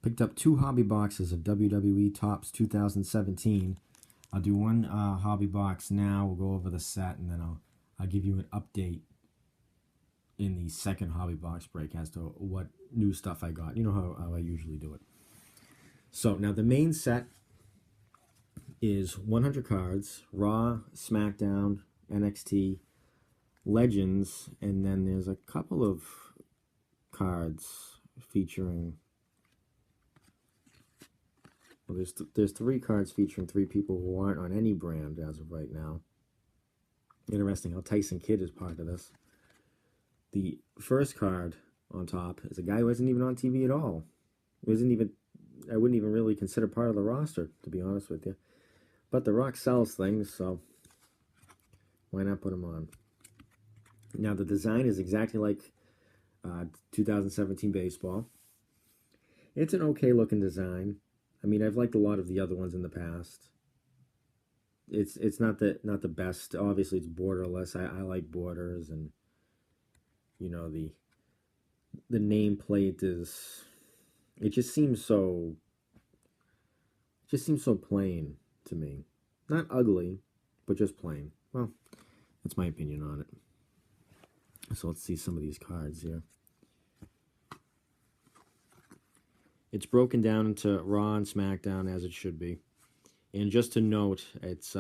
Picked up 2 hobby boxes of WWE Topps 2017. I'll do one hobby box now. We'll go over the set, and then I'll give you an update in the second hobby box break as to what new stuff I got. You know how I usually do it. So now the main set is 100 cards, Raw, SmackDown, NXT, Legends, and then there's a couple of cards featuring... Well, there's 3 cards featuring 3 people who aren't on any brand as of right now. Interesting how Tyson Kidd is part of this. The first card on top is a guy who isn't even on TV at all. I wouldn't even really consider part of the roster, to be honest with you. But The Rock sells things, so why not put him on? Now, the design is exactly like 2017 baseball. It's an okay-looking design. I mean, I've liked a lot of the other ones in the past. It's not the best. Obviously, it's borderless. I like borders, and you know the nameplate is. It just seems so plain to me. Not ugly, but just plain. Well, that's my opinion on it. So let's see some of these cards here. It's broken down into Raw and SmackDown as it should be. And just to note, it's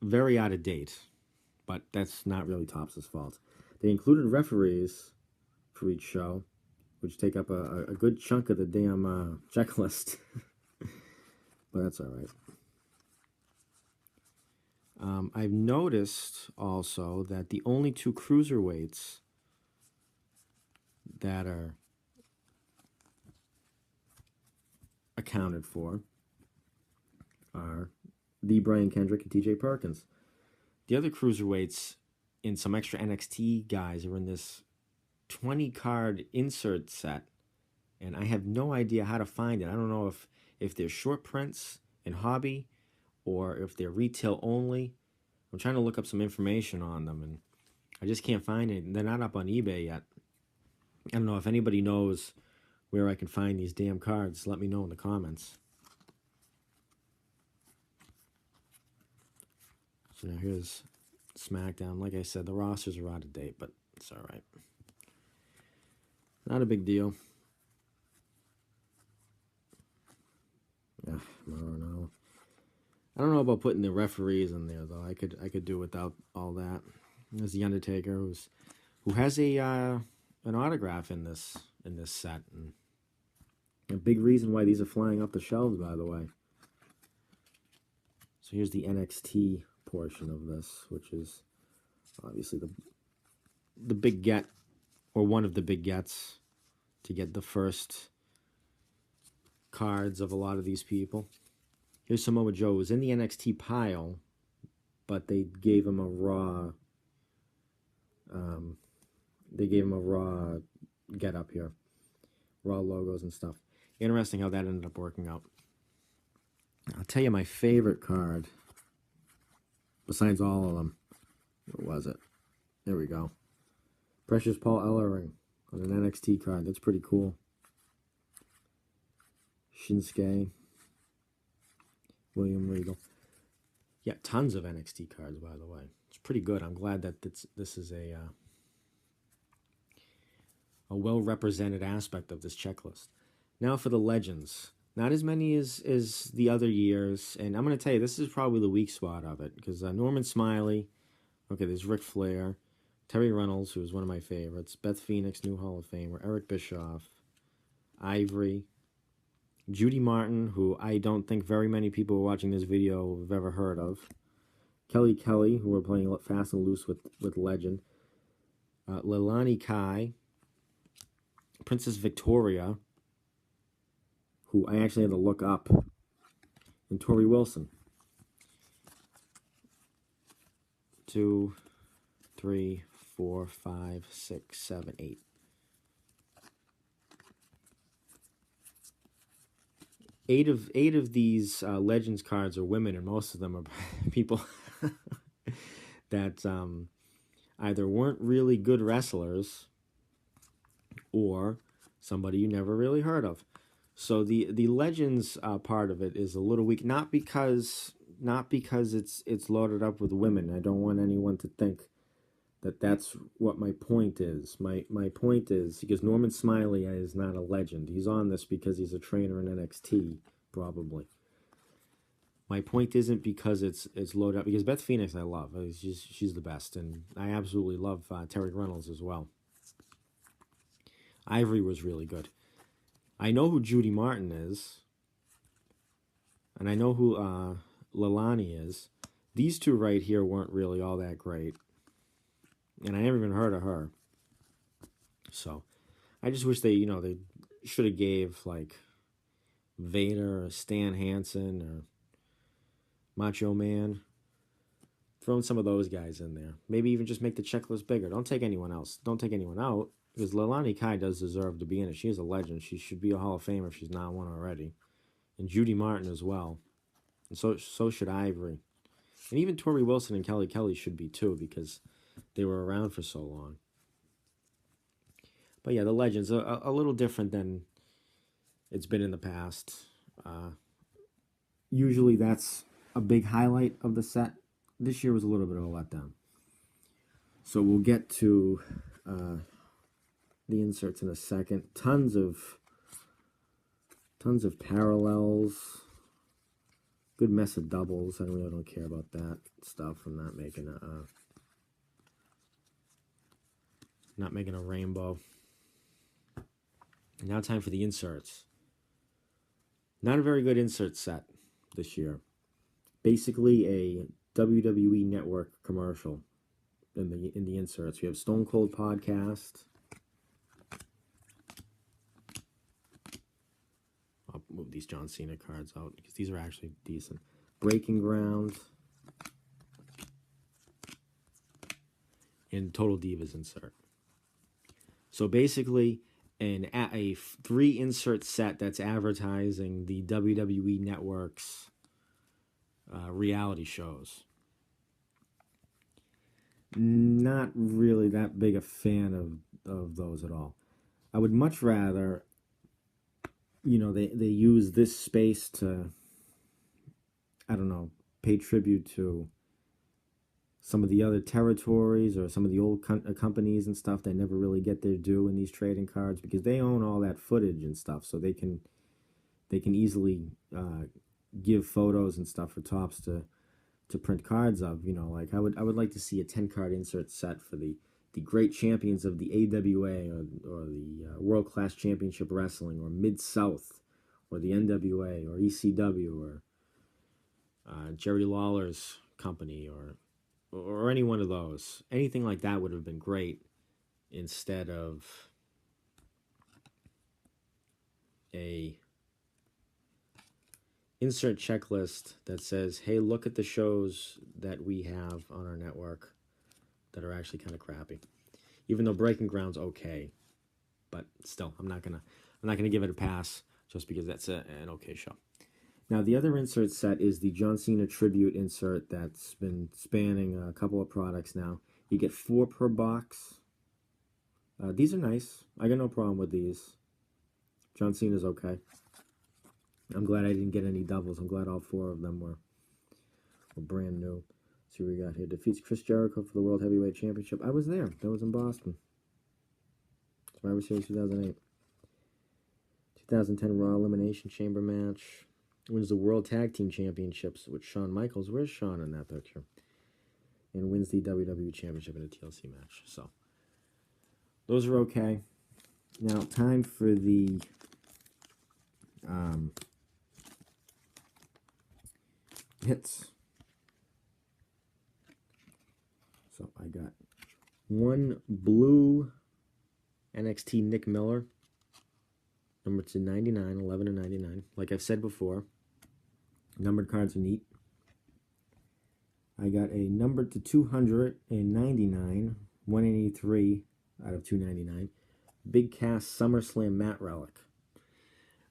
very out of date, but that's not really Topps' fault. They included referees for each show, which take up a good chunk of the damn checklist. But that's all right. I've noticed also that the only 2 cruiserweights that are accounted for are the Brian Kendrick and TJ Perkins. The other cruiserweights and some extra NXT guys are in this 20-card insert set, and I have no idea how to find it. I don't know if they're short prints in hobby or if they're retail only. I'm trying to look up some information on them, and I just can't find it. They're not up on eBay yet. I don't know if anybody knows where I can find these damn cards. Let me know in the comments. So now here's SmackDown. Like I said, the rosters are out of date, but it's all right. Not a big deal. Yeah, I don't know about putting the referees in there though. I could do without all that. There's the Undertaker, who has an autograph in this set, and a big reason why these are flying off the shelves, by the way. So here's the NXT portion of this, which is obviously the big get, or one of the big gets, to get the first cards of a lot of these people. Here's Samoa Joe, who was in the NXT pile, but they gave him a Raw. They gave him a Raw get up here, Raw logos and stuff. Interesting how that ended up working out. I'll tell you my favorite card, besides all of them. What was it? There we go. Precious Paul Ellering on an NXT card. That's pretty cool. Shinsuke. William Regal. Yeah, tons of NXT cards, by the way. It's pretty good. I'm glad that this is a well-represented aspect of this checklist. Now for the Legends. Not as many as the other years, and I'm going to tell you, this is probably the weak spot of it, because Norman Smiley, okay, there's Ric Flair, Terry Reynolds, who is one of my favorites, Beth Phoenix, new Hall of Famer, Eric Bischoff, Ivory, Judy Martin, who I don't think very many people who are watching this video have ever heard of, Kelly Kelly, who we're playing fast and loose with Legend, Leilani Kai, Princess Victoria, who I actually had to look up, and Tori Wilson. 2, 3, 4, 5, 6, 7, 8. 8 of these Legends cards are women, and most of them are people that either weren't really good wrestlers or somebody you never really heard of. So the Legends part of it is a little weak, not because it's loaded up with women. I don't want anyone to think that that's what my point is. My point is because Norman Smiley is not a legend. He's on this because he's a trainer in NXT, probably. My point isn't because it's loaded up, because Beth Phoenix I love. She's the best, and I absolutely love Terry Reynolds as well. Ivory was really good. I know who Judy Martin is, and I know who Leilani is. These two right here weren't really all that great, and I never even heard of her. So I just wish they should have gave like Vader or Stan Hansen or Macho Man. Throw some of those guys in there. Maybe even just make the checklist bigger. Don't take anyone else. Don't take anyone out, because Leilani Kai does deserve to be in it. She is a legend. She should be a Hall of Famer if she's not one already. And Judy Martin as well. And so should Ivory. And even Tori Wilson and Kelly should be too, because they were around for so long. But yeah, the Legends are a little different than it's been in the past. Usually that's a big highlight of the set. This year was a little bit of a letdown. So we'll get to the inserts in a second. Tons of parallels. Good mess of doubles. I really don't care about that stuff. I'm not making a rainbow. Now time for the inserts. Not a very good insert set this year. Basically a WWE Network commercial in the inserts. We have Stone Cold Podcast. I'll move these John Cena cards out because these are actually decent. Breaking Ground. And Total Divas insert. So basically a 3 insert set that's advertising the WWE Network's reality shows. Not really that big a fan of those at all. I would much rather, they use this space to, I don't know, pay tribute to some of the other territories or some of the old companies and stuff that never really get their due in these trading cards, because they own all that footage and stuff, so they can easily give photos and stuff for Topps to print cards of. Like I would like to see a 10-card insert set for the great champions of the AWA or the World Class Championship Wrestling, or Mid-South, or the NWA, or ECW, or Jerry Lawler's company, or any one of those. Anything like that would have been great, instead of a insert checklist that says, hey, look at the shows that we have on our network that are actually kind of crappy. Even though Breaking Ground's okay, but still, I'm not gonna give it a pass just because that's an okay show. Now, the other insert set is the John Cena tribute insert that's been spanning a couple of products now. You get 4 per box. These are nice. I got no problem with these. John Cena's okay. I'm glad I didn't get any doubles. I'm glad all 4 of them were brand new. Let's see what we got here. Defeats Chris Jericho for the World Heavyweight Championship. I was there. That was in Boston. Survivor Series 2008. 2010 Raw Elimination Chamber match. Wins the World Tag Team Championships with Shawn Michaels. Where's Shawn in that picture? And wins the WWE Championship in a TLC match. So, those are okay. Now, time for the hits. So, I got 1 blue NXT Nick Miller. Numbered to 99, 11 to 99. Like I've said before, numbered cards are neat. I got a numbered to 299, 183 out of 299. Big Cast SummerSlam Matte Relic.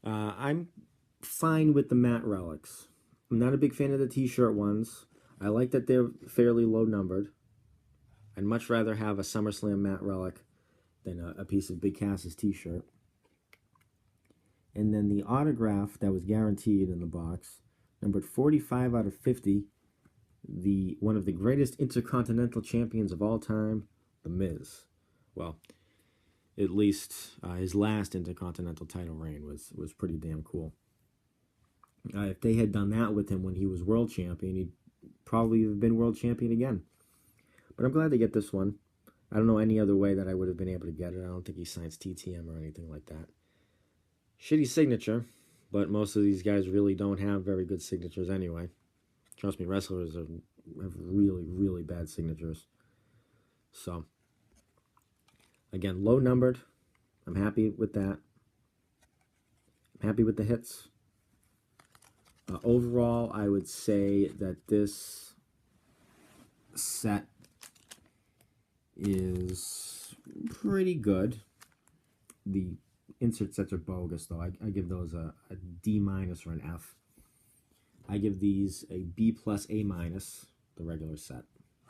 I'm fine with the matte relics. I'm not a big fan of the t-shirt ones. I like that they're fairly low numbered. I'd much rather have a SummerSlam matte relic than a piece of Big Cass's t-shirt. And then the autograph that was guaranteed in the box, numbered 45 out of 50, one of the greatest intercontinental champions of all time, The Miz. Well, at least his last intercontinental title reign was pretty damn cool. If they had done that with him when he was world champion, he'd probably have been world champion again. But I'm glad to get this one. I don't know any other way that I would have been able to get it. I don't think he signs TTM or anything like that. Shitty signature, but most of these guys really don't have very good signatures anyway. Trust me, wrestlers have really, really bad signatures. So, again, low numbered. I'm happy with that. I'm happy with the hits. Overall, I would say that this set is pretty good. The insert sets are bogus, though. I give those a D- or an F. I give these a B+, A-, the regular set.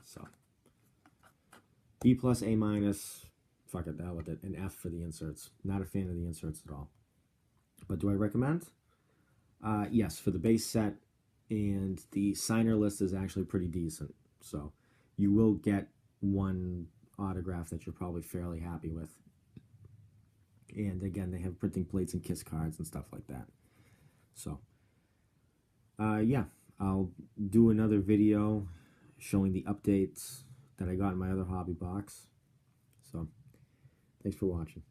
So, B+, A-, fuck it, the hell with it. An F for the inserts. Not a fan of the inserts at all. But do I recommend? Yes, for the base set, and the signer list is actually pretty decent. So you will get one autograph that you're probably fairly happy with. And again, they have printing plates and kiss cards and stuff like that. So, yeah, I'll do another video showing the updates that I got in my other hobby box. So, thanks for watching.